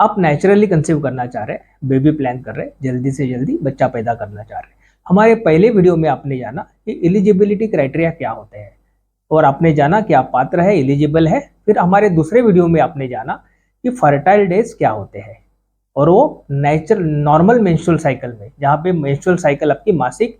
आप naturally conceive करना चाह रहे हैं, बेबी प्लान कर रहे हैं, जल्दी से जल्दी बच्चा पैदा करना चाह रहे हैं। हमारे पहले वीडियो में आपने जाना कि एलिजिबिलिटी क्राइटेरिया क्या होते हैं और आपने जाना कि आप पात्र है, एलिजिबल है। फिर हमारे दूसरे वीडियो में आपने जाना कि फर्टाइल डेज क्या होते हैं और वो नेचुरल नॉर्मल मेंस्ट्रुअल साइकिल में, जहाँ पे मेंस्ट्रुअल साइकिल आपकी मासिक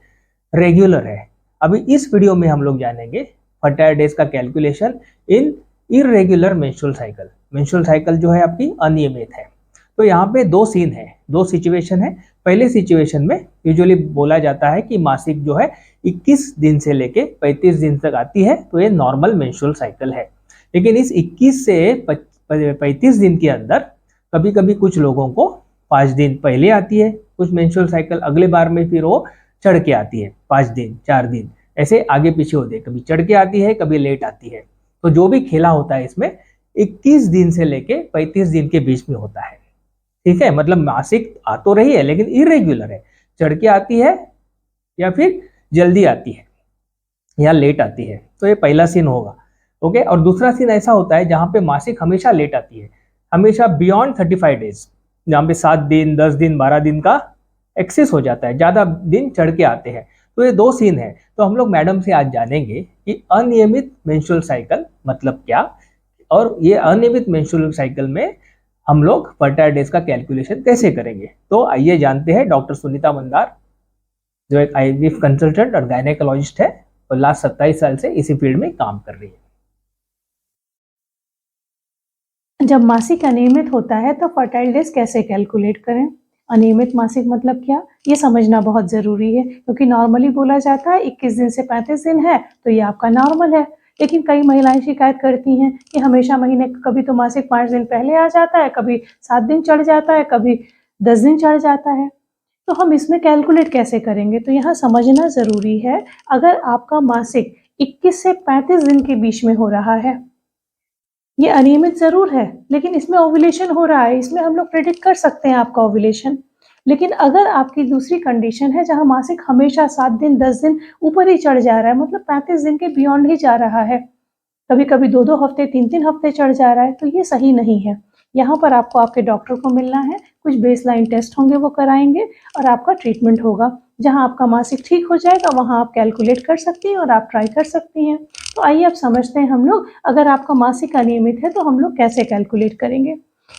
रेगुलर है। अभी इस वीडियो में हम लोग जानेंगे फर्टाइल डेज का calculation in irregular menstrual cycle. Menstrual cycle जो है आपकी अनियमित है। तो यहाँ पे दो सीन है, दो सिचुएशन है। पहले सिचुएशन में यूजुअली बोला जाता है कि मासिक जो है 21 दिन से लेके 35 दिन तक आती है, तो ये नॉर्मल मेंस्ट्रुअल साइकिल है। लेकिन इस 21 से 35 दिन के अंदर कभी कभी कुछ लोगों को 5 दिन पहले आती है कुछ मेंस्ट्रुअल साइकिल, अगले बार में फिर वो चढ़ के आती है 5 दिन 4 दिन, ऐसे आगे पीछे होते हैं, कभी चढ़ के आती है कभी लेट आती है। तो जो भी खेला होता है इसमें 21 दिन से लेके 35 दिन के बीच में होता है। ठीक है, मतलब मासिक आ तो रही है लेकिन इरेगुलर है, चढ़ के आती है या फिर जल्दी आती है या लेट आती है। तो ये पहला सीन होगा। ओके, और दूसरा सीन ऐसा होता है जहां पे मासिक हमेशा लेट आती है, हमेशा बियॉन्ड 35 डेज, जहां पे 7 दिन 10 दिन 12 दिन का एक्सेस हो जाता है, ज्यादा दिन चढ़ के आते हैं। तो ये दो सीन है। तो हम लोग मैडम से आज जानेंगे कि अनियमित मेंस्ट्रुअल साइकिल मतलब क्या, और ये अनियमित मेंस्ट्रुअल साइकिल में हम लोग फर्टाइल डेज का कैलकुलेशन कैसे करेंगे। तो आइए जानते हैं डॉक्टर सुनीता मंदार, जो एक आईवीएफ कंसल्टेंट और गायनेकोलॉजिस्ट है और लास्ट 27 साल से इसी फील्ड में काम कर रही है। जब मासिक अनियमित होता है तो फर्टाइल डेज कैसे कैलकुलेट करें? अनियमित मासिक मतलब क्या, ये समझना बहुत ज़रूरी है, क्योंकि नॉर्मली बोला जाता है 21 दिन से 35 दिन है तो ये आपका नॉर्मल है। लेकिन कई महिलाएं शिकायत करती हैं कि हमेशा महीने कभी तो मासिक 5 दिन पहले आ जाता है, कभी 7 दिन चढ़ जाता है, कभी 10 दिन चढ़ जाता है। तो हम इसमें कैलकुलेट कैसे करेंगे? तो यहाँ समझना ज़रूरी है, अगर आपका मासिक 21 से 35 दिन के बीच में हो रहा है, ये अनियमित ज़रूर है लेकिन इसमें ओव्यूलेशन हो रहा है, इसमें हम लोग प्रेडिक्ट कर सकते हैं आपका ओव्यूलेशन। लेकिन अगर आपकी दूसरी कंडीशन है जहाँ मासिक हमेशा 7 दिन 10 दिन ऊपर ही चढ़ जा रहा है, मतलब 35 दिन के बियॉन्ड ही जा रहा है, कभी कभी 2-2 हफ्ते 3-3 हफ्ते चढ़ जा रहा है, तो ये सही नहीं है। यहाँ पर आपको आपके डॉक्टर को मिलना है, कुछ बेसलाइन टेस्ट होंगे वो कराएंगे और आपका ट्रीटमेंट होगा। जहाँ आपका मासिक ठीक हो जाएगा वहाँ आप कैलकुलेट कर सकती हैं और आप ट्राई कर सकती हैं। तो आइए अब समझते हैं हम लोग, अगर आपका मासिक अनियमित है तो हम लोग कैसे कैलकुलेट करेंगे।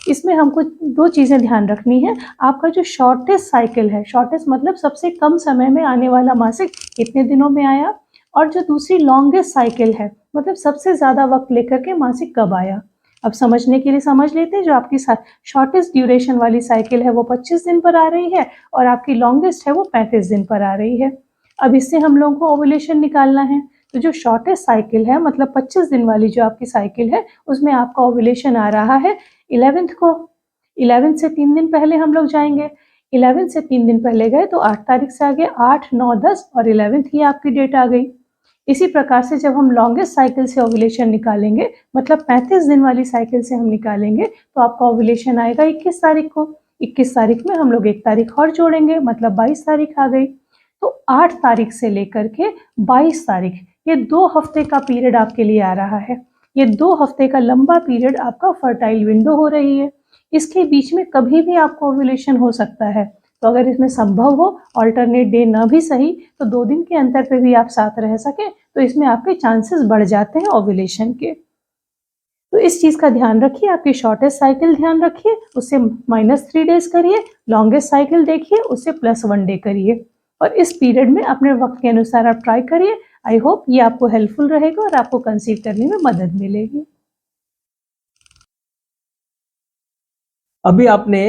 इसमें हमको दो चीज़ें ध्यान रखनी है। आपका जो शॉर्टेस्ट साइकिल है, शॉर्टेस्ट मतलब सबसे कम समय में आने वाला मासिक कितने दिनों में आया, और जो दूसरी लॉन्गेस्ट साइकिल है मतलब सबसे ज़्यादा वक्त लेकर के मासिक कब आया। अब समझने के लिए समझ लेते हैं, जो आपकी शॉर्टेस्ट ड्यूरेशन वाली साइकिल है वो 25 दिन पर आ रही है और आपकी लॉन्गेस्ट है वो 35 दिन पर आ रही है। अब इससे हम लोगों को ओव्यूलेशन निकालना है। तो जो शॉर्टेस्ट साइकिल है मतलब 25 दिन वाली जो आपकी साइकिल है, उसमें आपका ओव्यूलेशन आ रहा है 11th को। 11th से 3 दिन पहले हम लोग जाएंगे। 11th से 3 दिन पहले गए तो 8 तारीख से आगे 8, 9, 10 और 11th ही आपकी डेट आ गई। इसी प्रकार से जब हम लॉन्गेस्ट साइकिल से ओव्यूलेशन निकालेंगे, मतलब 35 दिन वाली साइकिल से हम निकालेंगे, तो आपका ओव्यूलेशन आएगा 21 तारीख को। 21 तारीख में हम लोग 1 तारीख और जोड़ेंगे, मतलब 22 तारीख आ गई। तो 8 तारीख से लेकर के 22 तारीख, ये 2 हफ्ते का पीरियड आपके लिए आ रहा है। ये 2 हफ्ते का लंबा पीरियड आपका फर्टाइल विंडो हो रही है। इसके बीच में कभी भी आपको ओव्यूलेशन हो सकता है। तो अगर इसमें संभव हो ऑल्टरनेट डे न भी सही तो 2 दिन के अंतर पे भी आप साथ रह सकें, तो इसमें आपके चांसेस बढ़ जाते हैं ओव्यूलेशन के। तो इस चीज़ का ध्यान रखिए। आपकी शॉर्टेस्ट साइकिल ध्यान रखिए, उससे -3 डेज करिए। लॉन्गेस्ट साइकिल देखिए, उससे +1 डे करिए। और इस पीरियड में अपने वक्त के अनुसार आप ट्राई करिए। आई होप ये आपको हेल्पफुल रहेगा और आपको कंसीव करने में मदद मिलेगी। अभी आपने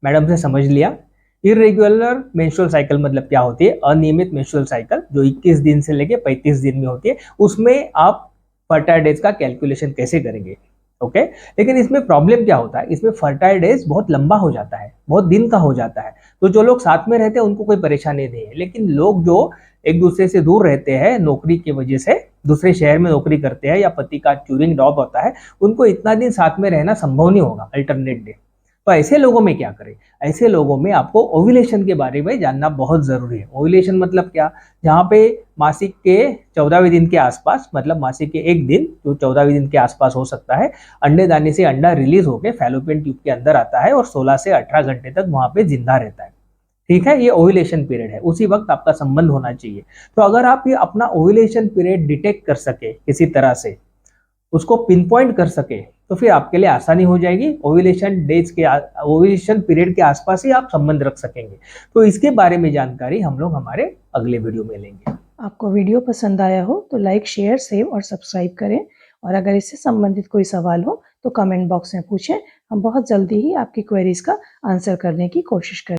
मैडम से समझ लिया इरेगुलर मेंस्ट्रुअल साइकिल मतलब क्या होती है। अनियमित मेंस्ट्रुअल साइकिल जो 21 दिन से लेके 35 दिन में होती है, उसमें आप फर्टाइल डेज का कैलकुलेशन कैसे करेंगे। ओके, लेकिन इसमें प्रॉब्लम क्या होता है, इसमें फर्टाइल डेज बहुत लंबा हो जाता है, बहुत दिन का हो जाता है। तो जो लोग साथ में रहते हैं उनको कोई परेशानी नहीं है, लेकिन लोग जो एक दूसरे से दूर रहते हैं नौकरी की वजह से, दूसरे शहर में नौकरी करते हैं या पति का टूरिंग जॉब होता है, उनको इतना दिन साथ में रहना संभव नहीं होगा अल्टरनेट डे। तो ऐसे लोगों में क्या करें? ऐसे लोगों में आपको ओव्यूलेशन के बारे में जानना बहुत जरूरी है। ओव्यूलेशन मतलब क्या? जहाँ पे मासिक के 14वें दिन के आसपास, मतलब मासिक के एक दिन जो 14वें दिन के आसपास हो सकता है, अंडे दाने से अंडा रिलीज होकर फैलोपियन ट्यूब के अंदर आता है और 16 से 18 घंटे तक वहां पे जिंदा रहता है। ठीक है, ये ओव्यूलेशन पीरियड है, उसी वक्त आपका संबंध होना चाहिए। तो अगर आप ये अपना ओव्यूलेशन पीरियड डिटेक्ट कर सके किसी तरह से, उसको पिन पॉइंट कर सके, तो फिर आपके लिए आसानी हो जाएगी। ओव्यूलेशन पीरियड के आसपास ही आप संबंध रख सकेंगे। तो इसके बारे में जानकारी हम लोग हमारे अगले वीडियो में लेंगे। आपको वीडियो पसंद आया हो तो लाइक, शेयर, सेव और सब्सक्राइब करें। और अगर इससे संबंधित कोई सवाल हो तो कमेंट बॉक्स में पूछें। हम बहुत जल्दी ही आपकी क्वेरीज का आंसर करने की कोशिश करें।